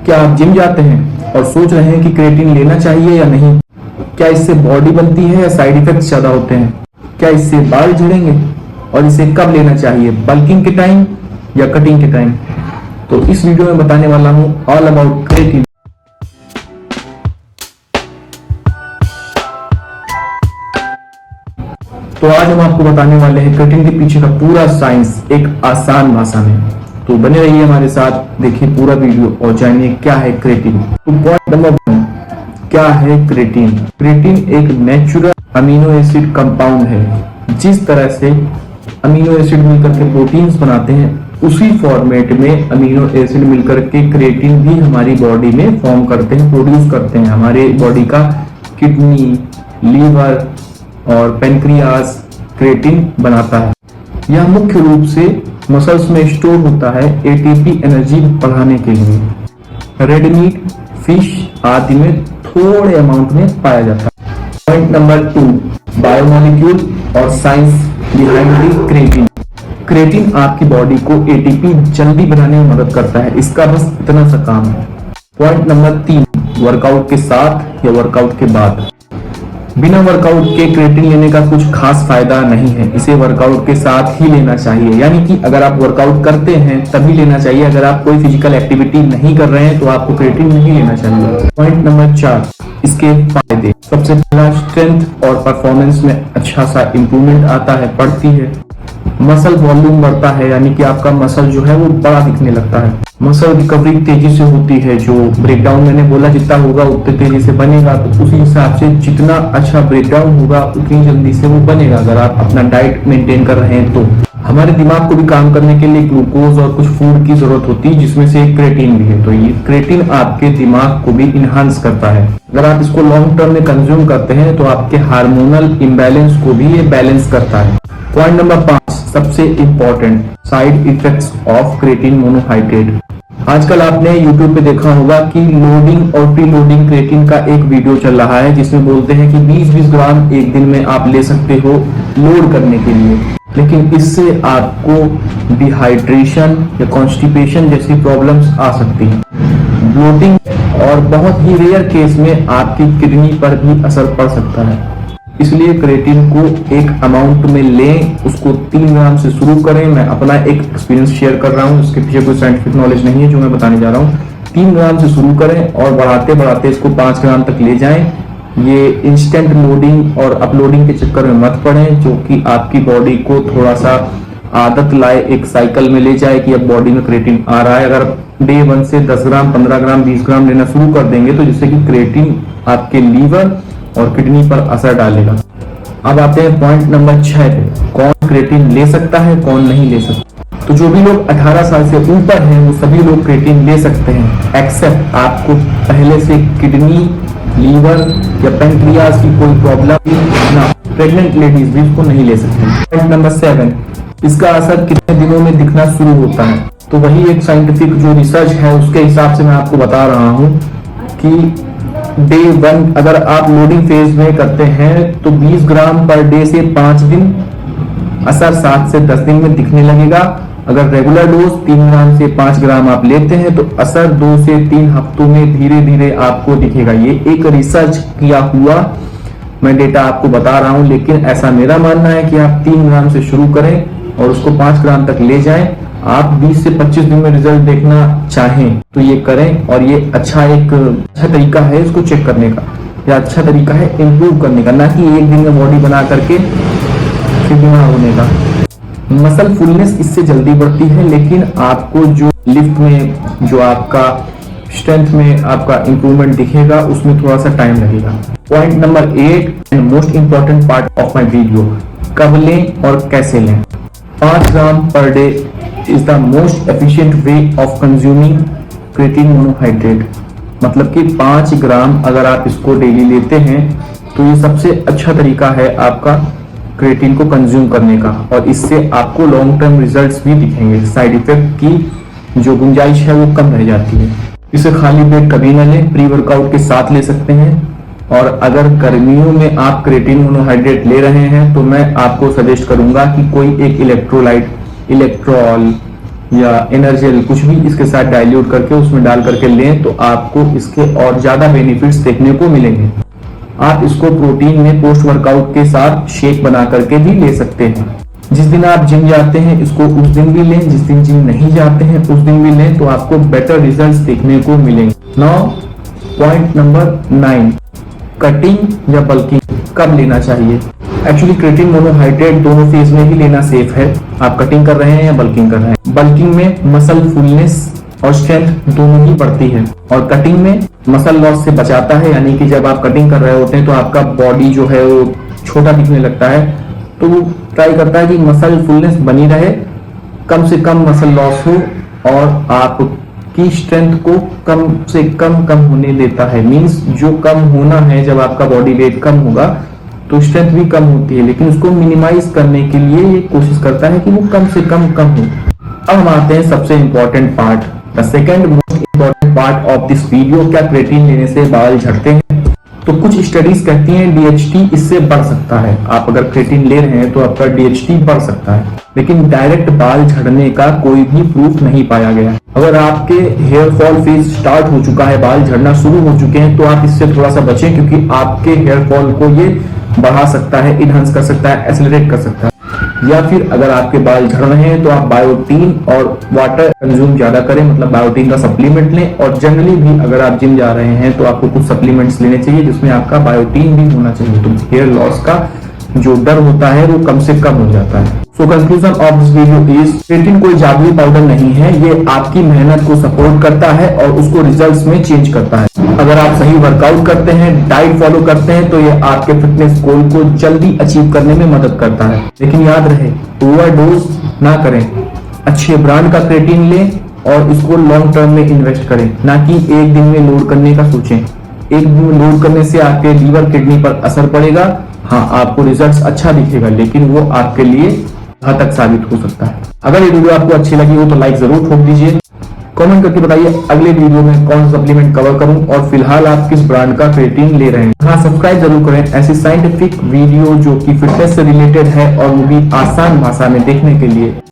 क्या आप जिम जाते हैं और सोच रहे हैं कि क्रिएटिन लेना चाहिए या नहीं? क्या इससे बॉडी बनती है या साइड इफेक्ट्स ज्यादा होते हैं? क्या इससे बाल झड़ेंगे और इसे कब लेना चाहिए, बल्किंग के टाइम या कटिंग के टाइम? तो इस वीडियो में बताने वाला हूं ऑल अबाउट क्रिएटिन। तो आज हम आपको बताने वाले हैं क्रिएटिन के पीछे का पूरा साइंस एक आसान भाषा में। तो बने रहिए हमारे साथ, देखिए पूरा वीडियो और जानिए क्या है क्रिएटिन। तो पॉइंट नंबर 1, क्या है क्रिएटिन? क्रिएटिन एक नेचुरल अमीनो एसिड कंपाउंड है। जिस तरह से अमीनो एसिड मिलकर के प्रोटीन्स बनाते हैं, उसी फॉर्मेट में अमीनो एसिड मिलकर के क्रिएटिन भी हमारी बॉडी में फॉर्म करते हैं, प्रोड्यूस करते हैं। हमारे बॉडी का किडनी, लीवर और पेनक्रियास क्रिएटिन बनाता है। यह मुख्य रूप से मसल्स में स्टोर होता है एटीपी एनर्जी बढ़ाने के लिए। रेड मीट, फिश आदि में थोड़े अमाउंट में पाया जाता है। पॉइंट नंबर 2, बायोमोलिक्यूल और science behind the creatine. Creatine आपकी बॉडी को एटीपी जल्दी बनाने में मदद करता है, इसका बस इतना सा काम है। पॉइंट नंबर 3, वर्कआउट के साथ या वर्कआउट के बाद। बिना वर्कआउट के क्रिएटिन लेने का कुछ खास फायदा नहीं है, इसे वर्कआउट के साथ ही लेना चाहिए। यानी कि अगर आप वर्कआउट करते हैं तभी लेना चाहिए। अगर आप कोई फिजिकल एक्टिविटी नहीं कर रहे हैं तो आपको क्रिएटिन नहीं लेना चाहिए। पॉइंट नंबर 4, इसके फायदे। सबसे पहला, स्ट्रेंथ और परफॉर्मेंस में अच्छा सा इंप्रूवमेंट आता है, बढ़ती है। मसल वॉल्यूम बढ़ता है, यानी कि आपका मसल जो है वो बड़ा दिखने लगता है। मसल रिकवरी तेजी से होती है, जो ब्रेकडाउन मैंने बोला जितना होगा उतने तेजी से बनेगा। तो उसी हिसाब से जितना अच्छा ब्रेकडाउन होगा उतनी जल्दी से वो बनेगा, अगर आप अपना डाइट मेंटेन कर रहे हैं तो। हमारे दिमाग को भी काम करने के लिए ग्लूकोज और कुछ फूड की जरूरत होती है, जिसमें से एक क्रिएटिन भी है। तो ये क्रिएटिन आपके दिमाग को भी इनहांस करता है। अगर आप इसको लॉन्ग टर्म में कंज्यूम करते हैं तो आपके हार्मोनल इम्बैलेंस को भी ये बैलेंस करता है। पॉइंट नंबर 5, सबसे important, side effects of creatine monohydrate. आजकल आपने YouTube पे देखा होगा कि लोडिंग और प्री लोडिंग क्रिएटिन का एक वीडियो चल रहा है, जिसमें बोलते हैं कि 20-20 ग्राम एक दिन में आप ले सकते हो लोड करने के लिए। लेकिन इससे आपको डिहाइड्रेशन या कॉन्स्टिपेशन जैसी प्रॉब्लम्स आ सकती हैं, ब्लोटिंग और बहुत ही रेयर केस में आपकी किडनी पर भी असर पड़ सकता है। इसलिए क्रिएटिन को एक अमाउंट में लें, उसको 3 ग्राम से शुरू करें। मैं अपना एक एक्सपीरियंस शेयर कर रहा हूँ, इसके पीछे कोई साइंटिफिक नॉलेज नहीं है जो मैं बताने जा रहा हूँ। 3 ग्राम से शुरू करें और बढ़ाते बढ़ाते इसको 5 ग्राम तक ले जाएं। ये इंस्टेंट लोडिंग और अपलोडिंग के चक्कर में मत पड़ें, जो कि आपकी बॉडी को थोड़ा सा आदत लाए, एक साइकिल में ले जाए कि अब बॉडी में क्रिएटिन आ रहा है। अगर डे 1 से 10 ग्राम, 15 ग्राम, 20 ग्राम लेना शुरू कर देंगे तो जिससे कि क्रिएटिन आपके लीवर और किडनी पर असर डालेगा। अब आते हैं पॉइंट नंबर 6 पे, कौन क्रिएटिन ले सकता है, कौन नहीं ले सकता। तो जो भी लोग 18 साल से ऊपर हैं वो सभी लोग क्रिएटिन ले सकते हैं, एक्सेप्ट आपको पहले से किडनी, लीवर या पेनक्रियास की कोई प्रॉब्लम ना, प्रेग्नेंट लेडीज भी इसको नहीं ले सकती। पॉइंट नंबर 7, इसका असर कितने दिनों में दिखना शुरू होता है। तो वही एक साइंटिफिक जो रिसर्च है उसके हिसाब से मैं आपको बता रहा हूँ कि डे 1 अगर आप लोडिंग फेज में करते हैं तो 20 ग्राम पर डे से 5 दिन, असर 7 से 10 दिन में दिखने लगेगा। अगर रेगुलर डोज 3 ग्राम से 5 ग्राम आप लेते हैं तो असर 2 से 3 हफ्तों में धीरे धीरे आपको दिखेगा। ये एक रिसर्च किया हुआ मैं डेटा आपको बता रहा हूं, लेकिन ऐसा मेरा मानना है कि आप 3 ग्राम से शुरू करें और उसको 5 ग्राम तक ले जाएं। आप 20 से 25 दिन में रिजल्ट देखना चाहें तो ये करें, और ये अच्छा तरीका है इसको चेक करने का, या अच्छा तरीका है इम्प्रूव करने का, ना कि एक दिन में बॉडी बना करके फिर बीमार होने का। मसल फुलनेस इससे जल्दी बढ़ती है, लेकिन आपको जो लिफ्ट में, जो आपका स्ट्रेंथ में आपका इंप्रूवमेंट दिखेगा उसमें थोड़ा सा टाइम लगेगा। Point number 8 and most important part of my video, कब लें और कैसे लें। 5 gram per day is the most efficient way of consuming creatine monohydrate। मतलब कि 5 ग्राम अगर आप इसको डेली लेते हैं तो ये सबसे अच्छा तरीका है आपका क्रिएटिन को कंज्यूम करने का, और इससे आपको लॉन्ग टर्म रिजल्ट्स भी दिखेंगे। साइड इफेक्ट की जो गुंजाइश है वो कम रह जाती है। इसे खाली पेट कभी न लें, प्री वर्कआउट के साथ ले सकते हैं। और अगर गर्मियों में आप क्रिएटिन मोनोहाइड्रेट ले रहे हैं तो मैं आपको सजेस्ट करूंगा कि कोई एक इलेक्ट्रोलाइट, इलेक्ट्रॉल या एनर्जेल कुछ भी इसके साथ डाइल्यूट करके उसमें डाल करके लें तो आपको इसके और ज्यादा बेनिफिट्स देखने को मिलेंगे। आप इसको प्रोटीन में पोस्ट वर्कआउट के साथ शेक बना करके भी ले सकते हैं। जिस दिन आप जिम जाते हैं इसको उस दिन भी लें, जिस दिन जिम नहीं जाते हैं उस दिन भी लें, तो आपको बेटर रिजल्ट्स देखने को मिलेंगे। नाउ पॉइंट नंबर 9, कटिंग या बल्किंग कब लेना चाहिए। एक्चुअली क्रिएटिन मोनोहाइड्रेट दोनों फेज में ही लेना सेफ है। आप कटिंग कर रहे हैं या बल्किंग कर रहे हैं। बल्किंग में मसल फुलनेस और स्ट्रेंथ दोनों ही बढ़ती है और कटिंग में मसल लॉस से बचाता है, यानी कि जब आप कटिंग कर रहे होते हैं तो आपका बॉडी जो है वो छोटा दिखने लगता है, तो वो ट्राई करता है कि मसल फुलनेस बनी रहे, कम से कम मसल लॉस हो और आपकी स्ट्रेंथ को कम से कम होने देता है। मींस जो कम होना है, जब आपका बॉडी वेट कम होगा तो स्ट्रेंथ भी कम होती है, लेकिन उसको मिनिमाइज करने के लिए ये कोशिश करता है कि वो कम से कम हो। अब हम आते हैं सबसे important part, the second most important part of this video, क्या क्रिएटिन लेने से बाल झड़ते हैं। तो कुछ स्टडीज कहती हैं DHT इससे बढ़ सकता है। आप अगर क्रिएटिन ले रहे हैं तो आपका DHT बढ़ सकता है, लेकिन डायरेक्ट बाल झड़ने का कोई भी प्रूफ नहीं पाया गया। अगर आपके हेयर फॉल फेज स्टार्ट हो चुका है, बाल झड़ना शुरू हो चुके हैं, तो आप इससे थोड़ा सा बचें, क्योंकि आपके हेयर फॉल को ये बढ़ा सकता है, इनहांस कर सकता है, एक्सेलरेट कर सकता है। या फिर अगर आपके बाल झड़ रहे हैं तो आप बायोटीन और वाटर कंज्यूम ज्यादा करें, मतलब बायोटीन का सप्लीमेंट लें। और जनरली भी अगर आप जिम जा रहे हैं तो आपको कुछ सप्लीमेंट्स लेने चाहिए जिसमें आपका बायोटीन भी होना चाहिए, तो हेयर लॉस का जो डर होता है वो कम से कम हो जाता है। So conclusion of this video is, creatine कोई जादुई पाउडर नहीं है, ये आपकी मेहनत को सपोर्ट करता है और उसको रिजल्ट्स में चेंज करता है। अगर आप सही वर्कआउट करते हैं, डाइट फॉलो करते हैं, तो ये आपके फिटनेस गोल को जल्दी अचीव करने में मदद करता है। लेकिन याद रहे, ओवरडोज ना करें, अच्छे ब्रांड का क्रिएटिन लें और इसको लॉन्ग टर्म में इन्वेस्ट करें, ना कि एक दिन में लोड करने का सोचें। एक दिन में लोड करने से आपके लीवर किडनी पर असर पड़ेगा। हाँ, आपको रिजल्ट्स अच्छा दिखेगा, लेकिन वो आपके लिए घातक साबित हो सकता है। अगर ये वीडियो आपको अच्छी लगी हो तो लाइक जरूर ठोक दीजिए। कमेंट करके बताइए अगले वीडियो में कौन सा सप्लीमेंट कवर करूं और फिलहाल आप किस ब्रांड का क्रिएटिन ले रहे हैं। हाँ, सब्सक्राइब जरूर करें ऐसी साइंटिफिक वीडियो जो कि फिटनेस से रिलेटेड है और वो भी आसान भाषा में देखने के लिए।